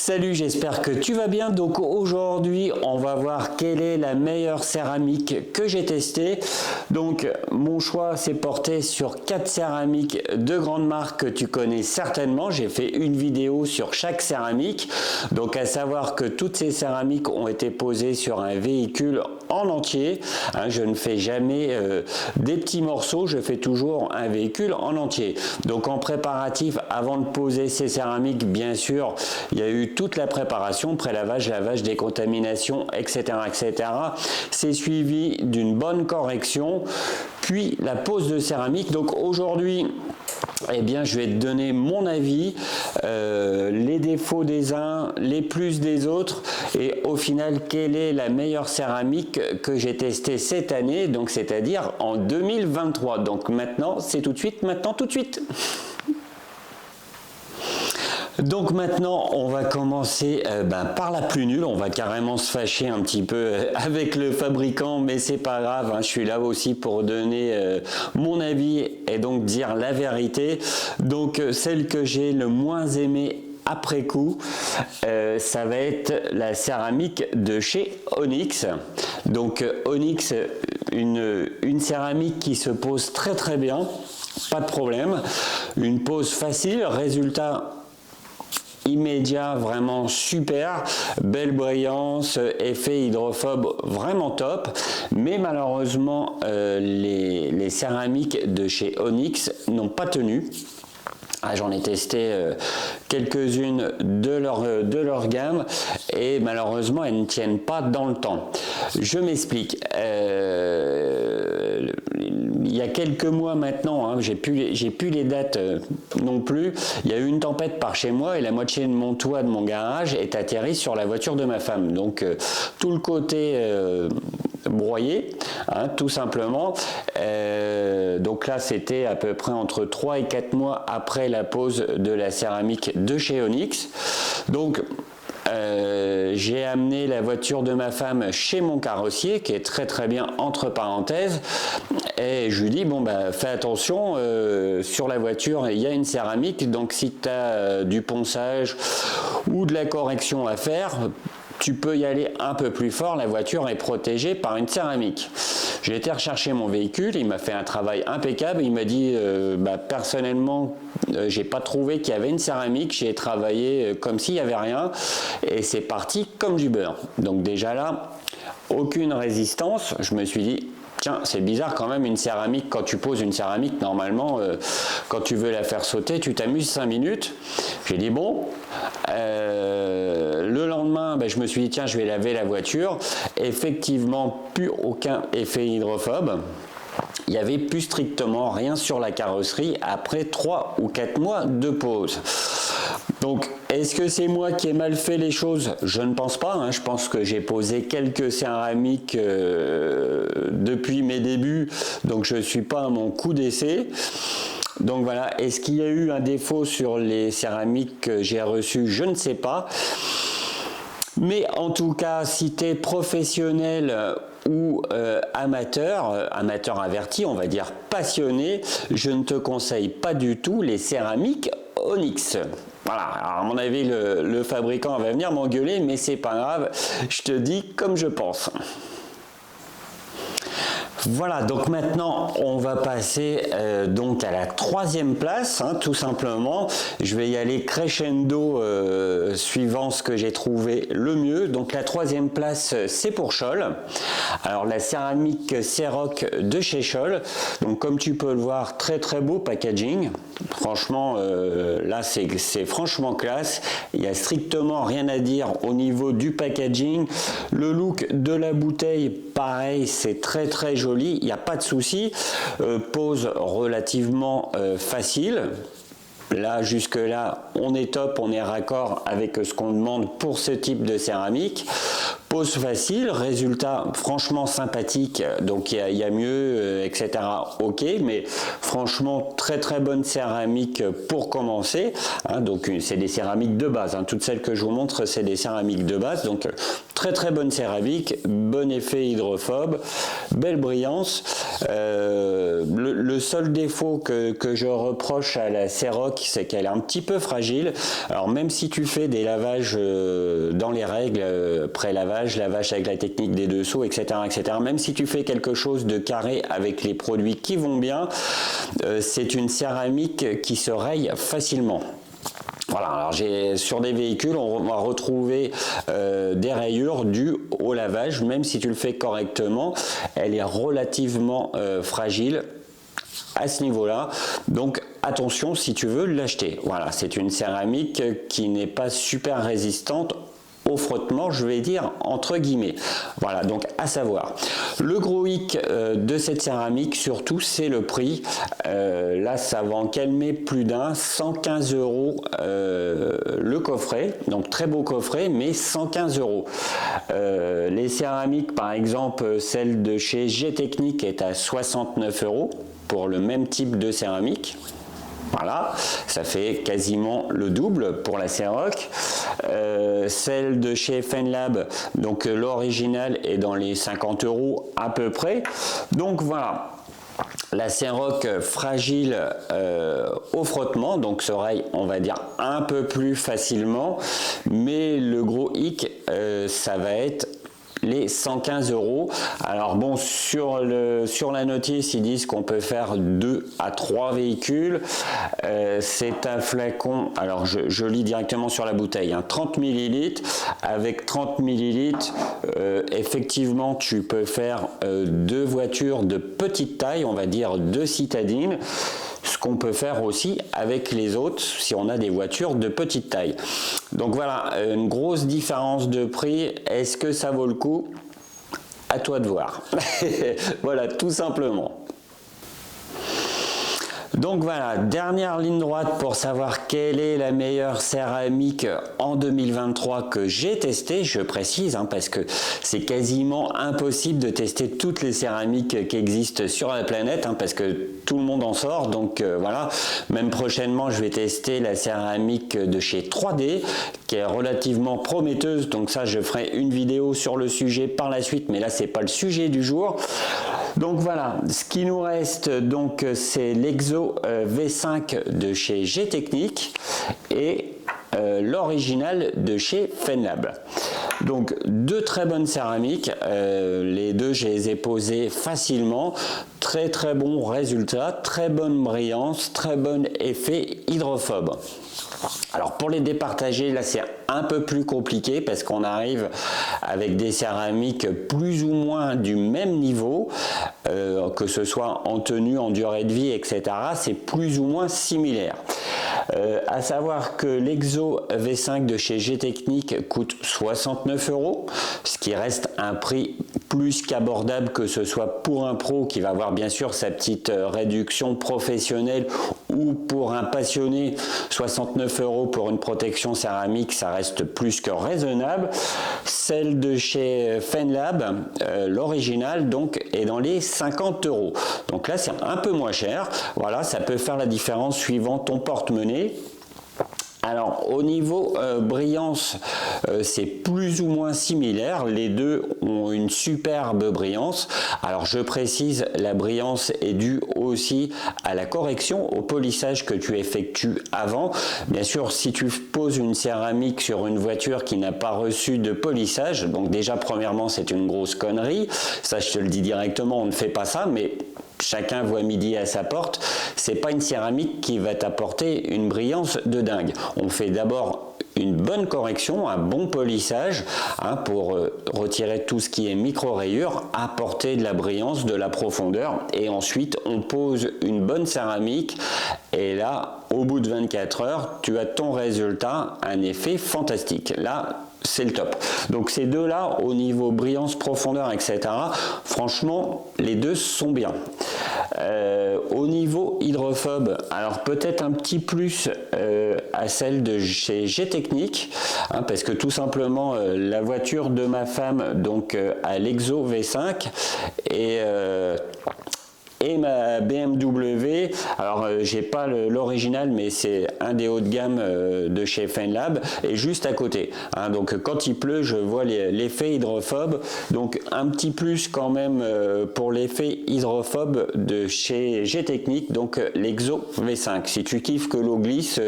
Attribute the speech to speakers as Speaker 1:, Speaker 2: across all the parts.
Speaker 1: Salut, j'espère que tu vas bien. Donc aujourd'hui, on va voir quelle est la meilleure céramique que j'ai testée. Donc mon choix s'est porté sur 4 céramiques de grandes marques que tu connais certainement. J'ai fait une vidéo sur chaque céramique. Donc à savoir que toutes ces céramiques ont été posées sur un véhicule en entier. Je ne fais jamais des petits morceaux, je fais toujours un véhicule en entier. Donc en préparatif, avant de poser ces céramiques, bien sûr, il y a eu toute la préparation, pré-lavage, lavage, décontamination, etc. etc. C'est suivi d'une bonne correction, puis la pose de céramique. Donc aujourd'hui, eh bien, je vais te donner mon avis, les défauts des uns, les plus des autres, et au final, quelle est la meilleure céramique que j'ai testée cette année, donc c'est-à-dire en 2023. Donc maintenant, c'est tout de suite, maintenant tout de suite. Donc maintenant, on va commencer par la plus nulle. On va carrément se fâcher un petit peu avec le fabricant, mais c'est pas grave. Je suis là aussi pour donner mon avis et donc dire la vérité. Donc celle que j'ai le moins aimée après coup, ça va être la céramique de chez Onyx. Donc Onyx, une céramique qui se pose très très bien, pas de problème. Une pose facile, résultat immédiat, vraiment super, belle brillance, effet hydrophobe vraiment top, mais malheureusement les céramiques de chez Onyx n'ont pas tenu. J'en ai testé quelques-unes de leur gamme et malheureusement elles ne tiennent pas dans le temps. Je m'explique. Il y a quelques mois maintenant, j'ai plus les dates non plus, il y a eu une tempête par chez moi et la moitié de mon toit de mon garage est atterri sur la voiture de ma femme. Donc tout le côté broyé, tout simplement. Donc là c'était à peu près entre 3 et 4 mois après la pose de la céramique de chez Onyx. Donc j'ai amené la voiture de ma femme chez mon carrossier qui est très très bien entre parenthèses et je lui dis fais attention, sur la voiture il y a une céramique, donc si tu as du ponçage ou de la correction à faire, tu peux y aller un peu plus fort, la voiture est protégée par une céramique. J'ai été rechercher mon véhicule, il m'a fait un travail impeccable, il m'a dit personnellement j'ai pas trouvé qu'il y avait une céramique, j'ai travaillé comme s'il n'y avait rien et c'est parti comme du beurre. Donc déjà là, aucune résistance, je me suis dit tiens, c'est bizarre quand même une céramique, quand tu poses une céramique, normalement, quand tu veux la faire sauter, tu t'amuses 5 minutes. J'ai dit bon, le lendemain, je me suis dit tiens, je vais laver la voiture. Effectivement, plus aucun effet hydrophobe. Il n'y avait plus strictement rien sur la carrosserie après 3 ou 4 mois de pause. Donc, est-ce que c'est moi qui ai mal fait les choses? Je ne pense pas. Je pense que j'ai posé quelques céramiques depuis mes débuts, donc je ne suis pas à mon coup d'essai. Donc voilà, est-ce qu'il y a eu un défaut sur les céramiques que j'ai reçues? Je ne sais pas. Mais en tout cas, si tu es professionnel ou amateur averti, on va dire passionné, je ne te conseille pas du tout les céramiques Onyx. Voilà, alors à mon avis, le fabricant va venir m'engueuler, mais c'est pas grave, je te dis comme je pense. Voilà, donc maintenant on va passer donc à la 3e place, tout simplement. Je vais y aller crescendo suivant ce que j'ai trouvé le mieux. Donc la 3e place, c'est pour Scholl. Alors la céramique Ceroc de chez Scholl. Donc comme tu peux le voir, très très beau packaging. Franchement, là c'est franchement classe. Il n'y a strictement rien à dire au niveau du packaging. Le look de la bouteille, pareil, c'est très très joli. Il n'y a pas de souci, pose relativement facile. Là, jusque là, on est top, on est raccord avec ce qu'on demande pour ce type de céramique. Pose facile, résultat franchement sympathique, donc il y a mieux, etc. Ok, mais franchement très bonne céramique pour commencer, hein, donc c'est des céramiques de base, hein, toutes celles que je vous montre c'est des céramiques de base, donc très bonne céramique, bon effet hydrophobe, belle brillance. Le seul défaut que je reproche à la Ceroc, c'est qu'elle est un petit peu fragile. Alors même si tu fais des lavages dans les règles, pré-lavage, lavage avec la technique des dessous, etc., même si tu fais quelque chose de carré avec les produits qui vont bien, c'est une céramique qui se raye facilement. Voilà, alors sur des véhicules, on va retrouver des rayures dues au lavage, même si tu le fais correctement, elle est relativement fragile à ce niveau-là, donc attention si tu veux l'acheter. Voilà, c'est une céramique qui n'est pas super résistante au frottement, je vais dire entre guillemets. Voilà, donc à savoir. Le gros hic de cette céramique, surtout, c'est le prix. Là, ça va en calmer plus d'un, 115 € le coffret. Donc très beau coffret, mais 115 €. Les céramiques, par exemple, celle de chez G-Technique est à 69 € pour le même type de céramique. Voilà, ça fait quasiment le double pour la Ceroc. Celle de chez Fenlab, donc l'original est dans les 50 € à peu près. Donc voilà. La Ceroc fragile au frottement, donc se raye, on va dire, un peu plus facilement, mais le gros hic, ça va être les 115 €. Alors bon, sur la notice, ils disent qu'on peut faire 2 à 3 véhicules. C'est un flacon, alors je lis directement sur la bouteille, hein, 30 ml. Avec 30 ml, effectivement, tu peux faire 2 voitures de petite taille, on va dire 2 citadines. Ce qu'on peut faire aussi avec les autres si on a des voitures de petite taille. Donc voilà, une grosse différence de prix. Est-ce que ça vaut le coup? À toi de voir. Voilà, tout simplement. Donc voilà, dernière ligne droite pour savoir quelle est la meilleure céramique en 2023 que j'ai testée, je précise, hein, parce que c'est quasiment impossible de tester toutes les céramiques qui existent sur la planète, hein, parce que tout le monde en sort, donc voilà. Même prochainement, je vais tester la céramique de chez 3D, qui est relativement prometteuse, donc ça, je ferai une vidéo sur le sujet par la suite, mais là, c'est pas le sujet du jour. Donc voilà, ce qui nous reste, donc, c'est l'Exo V5 de chez G-Technique et l'original de chez Fenlab. Donc deux très bonnes céramiques, les deux je les ai posées facilement, très bon résultat, très bonne brillance, très bon effet hydrophobe. Alors pour les départager, là c'est un peu plus compliqué parce qu'on arrive avec des céramiques plus ou moins du même niveau, que ce soit en tenue, en durée de vie, etc. C'est plus ou moins similaire. À savoir que l'Exo V5 de chez G-Technique coûte 69 €, ce qui reste un prix plus qu'abordable, que ce soit pour un pro qui va avoir bien sûr sa petite réduction professionnelle ou pour un passionné. 69 € pour une protection céramique, ça reste plus que raisonnable. Celle de chez Fenlab, l'original, donc, est dans les 50 €. Donc là, c'est un peu moins cher. Voilà, ça peut faire la différence suivant ton porte-monnaie. Alors au niveau brillance, c'est plus ou moins similaire, les deux ont une superbe brillance. Alors je précise, la brillance est due aussi à la correction, au polissage que tu effectues avant. Bien sûr, si tu poses une céramique sur une voiture qui n'a pas reçu de polissage, donc déjà premièrement c'est une grosse connerie, ça je te le dis directement, on ne fait pas ça, mais chacun voit midi à sa porte. C'est pas une céramique qui va t'apporter une brillance de dingue. On fait d'abord une bonne correction, un bon polissage, hein, pour retirer tout ce qui est micro-rayures, apporter de la brillance, de la profondeur, et ensuite on pose une bonne céramique et là, au bout de 24 heures, tu as ton résultat, un effet fantastique. Là, c'est le top. Donc ces deux-là, au niveau brillance, profondeur, etc., franchement, les deux sont bien. Au niveau hydrophobe, alors peut-être un petit plus à celle de chez G-Technique, hein, parce que tout simplement, la voiture de ma femme, donc à l'Exo V5, et ma BMW, alors j'ai pas l'original, mais c'est un des hauts de gamme de chez Fenlab, et juste à côté. Hein, donc quand il pleut, je vois l'effet hydrophobe. Donc un petit plus quand même pour l'effet hydrophobe de chez G-Technique, donc l'Exo V5. Si tu kiffes que l'eau glisse,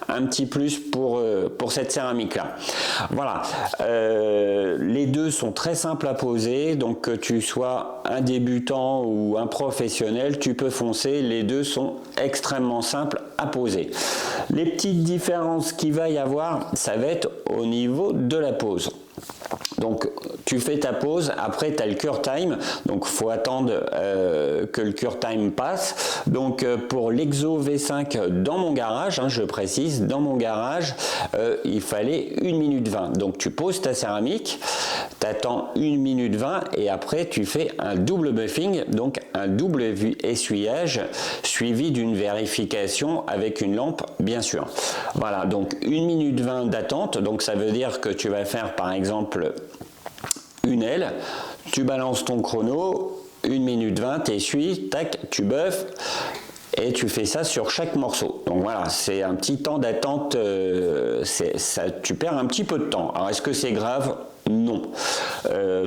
Speaker 1: un petit plus pour cette céramique-là. Voilà. Les deux sont très simples à poser, donc que tu sois un débutant ou un professionnel, tu peux foncer, les deux sont extrêmement simples à poser. Les petites différences qu'il va y avoir, ça va être au niveau de la pose. Donc tu fais ta pause, après tu as le cure time, donc il faut attendre que le cure time passe. Donc pour l'Exo V5 dans mon garage, hein, je précise, dans mon garage, il fallait 1 minute 20. Donc tu poses ta céramique, tu attends 1 minute 20 et après tu fais un double buffing, donc un double essuyage suivi d'une vérification avec une lampe bien sûr. Voilà, donc 1 minute 20 d'attente, donc ça veut dire que tu vas faire par exemple une aile, tu balances ton chrono, 1 minute 20, t'essuies, tac, tu buffes et tu fais ça sur chaque morceau. Donc voilà, c'est un petit temps d'attente, tu perds un petit peu de temps. Alors est-ce que c'est grave ? Non,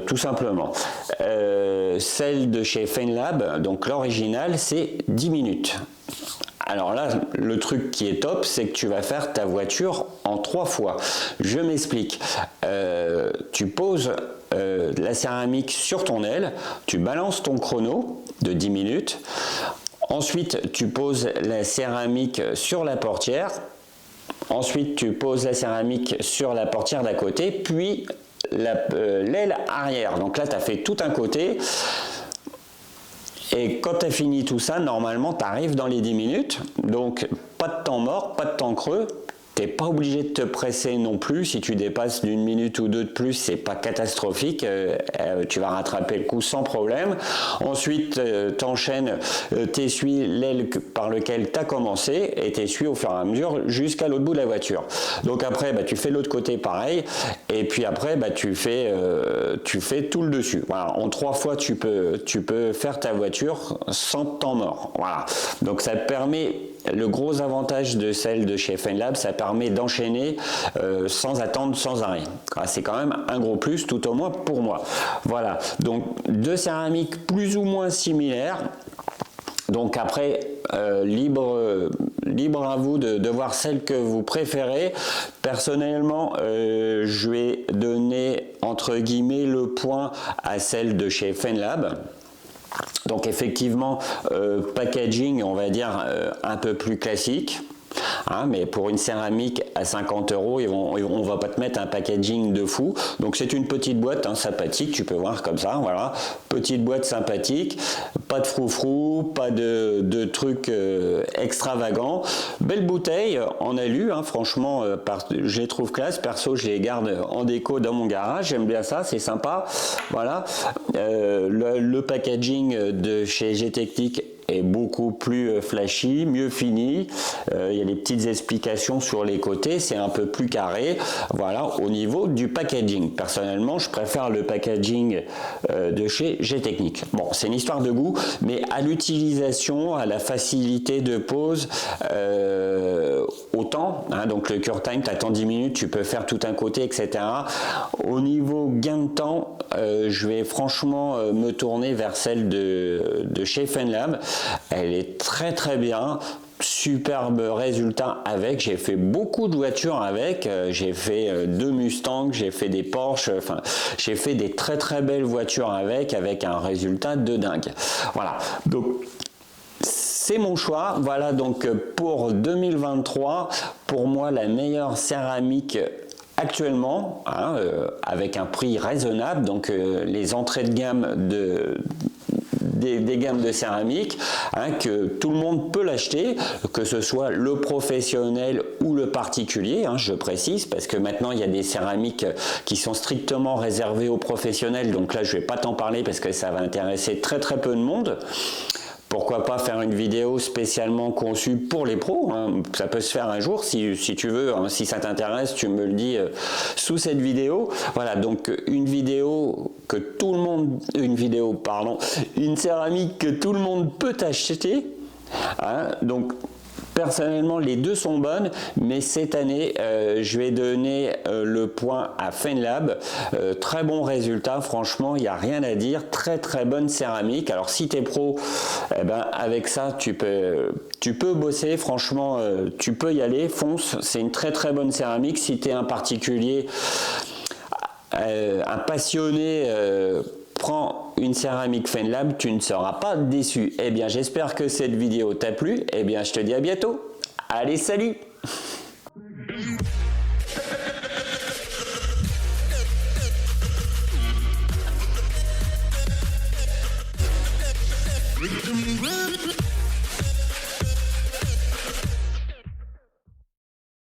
Speaker 1: tout simplement. Celle de chez Fenlab, donc l'original, c'est 10 minutes. Alors là, le truc qui est top, c'est que tu vas faire ta voiture en 3 fois. Je m'explique. Tu poses la céramique sur ton aile, tu balances ton chrono de 10 minutes. Ensuite, tu poses la céramique sur la portière. Ensuite, tu poses la céramique sur la portière d'à côté, puis l'aile arrière. Donc là, tu as fait tout un côté. Et quand tu as fini tout ça, normalement, tu arrives dans les 10 minutes. Donc, pas de temps mort, pas de temps creux. Tu n'es pas obligé de te presser non plus. Si tu dépasses d'1 minute ou 2 de plus, c'est pas catastrophique. Tu vas rattraper le coup sans problème. Ensuite, tu enchaînes, tu essuies l'aile par lequel tu as commencé et tu essuies au fur et à mesure jusqu'à l'autre bout de la voiture. Donc après, tu fais l'autre côté pareil. Et puis après, tu fais tout le dessus. Voilà. En 3 fois, tu peux faire ta voiture sans temps mort. Voilà. Donc ça te permet. Le gros avantage de celle de chez Fenlab, ça permet d'enchaîner sans attendre, sans arrêt. C'est quand même un gros plus, tout au moins pour moi. Voilà, donc 2 céramiques plus ou moins similaires. Donc après, libre à vous de voir celle que vous préférez. Personnellement, je vais donner entre guillemets le point à celle de chez Fenlab. Donc effectivement, packaging, on va dire, un peu plus classique. Hein, mais pour une céramique à 50 €, on va pas te mettre un packaging de fou. Donc c'est une petite boîte sympathique, tu peux voir comme ça, voilà, petite boîte sympathique, pas de froufrou, pas de trucs extravagants. Belle bouteille en alu, franchement, je les trouve classe. Perso, je les garde en déco dans mon garage, j'aime bien ça, c'est sympa. Voilà, le packaging de chez G-Technique est beaucoup plus flashy, mieux fini. Il y a des petites explications sur les côtés, c'est un peu plus carré. Voilà, au niveau du packaging. Personnellement, je préfère le packaging de chez G-Technique. Bon, c'est une histoire de goût, mais à l'utilisation, à la facilité de pose, autant. Donc le cure time, tu attends 10 minutes, tu peux faire tout un côté, etc. Au niveau gain de temps, je vais franchement me tourner vers celle de chez Fenlab. Elle est très très bien. Superbe résultat avec, j'ai fait beaucoup de voitures avec, j'ai fait 2 Mustang, j'ai fait des Porsche, enfin j'ai fait des très très belles voitures avec un résultat de dingue. Voilà, donc c'est mon choix. Voilà, donc pour 2023, pour moi la meilleure céramique actuellement, avec un prix raisonnable, donc les entrées de gamme des gammes de céramique, hein, que tout le monde peut l'acheter, que ce soit le professionnel ou le particulier, hein, je précise, parce que maintenant il y a des céramiques qui sont strictement réservées aux professionnels, donc là je vais pas t'en parler parce que ça va intéresser très très peu de monde. Pourquoi pas faire une vidéo spécialement conçue pour les pros, hein. Ça peut se faire un jour si tu veux, hein. Si ça t'intéresse, tu me le dis sous cette vidéo. Voilà, donc une céramique que tout le monde peut acheter, hein. Donc personnellement, les deux sont bonnes, mais cette année, je vais donner le point à FenLab. Très bon résultat, franchement, il n'y a rien à dire. Très très bonne céramique. Alors si tu es pro, eh ben, avec ça, tu peux bosser. Franchement, tu peux y aller, fonce. C'est une très très bonne céramique. Si tu es un particulier, un passionné, prends une céramique FenLab, tu ne seras pas déçu. Eh bien, j'espère que cette vidéo t'a plu. Eh bien, je te dis à bientôt. Allez, salut!
Speaker 2: Rhythm, rhythm.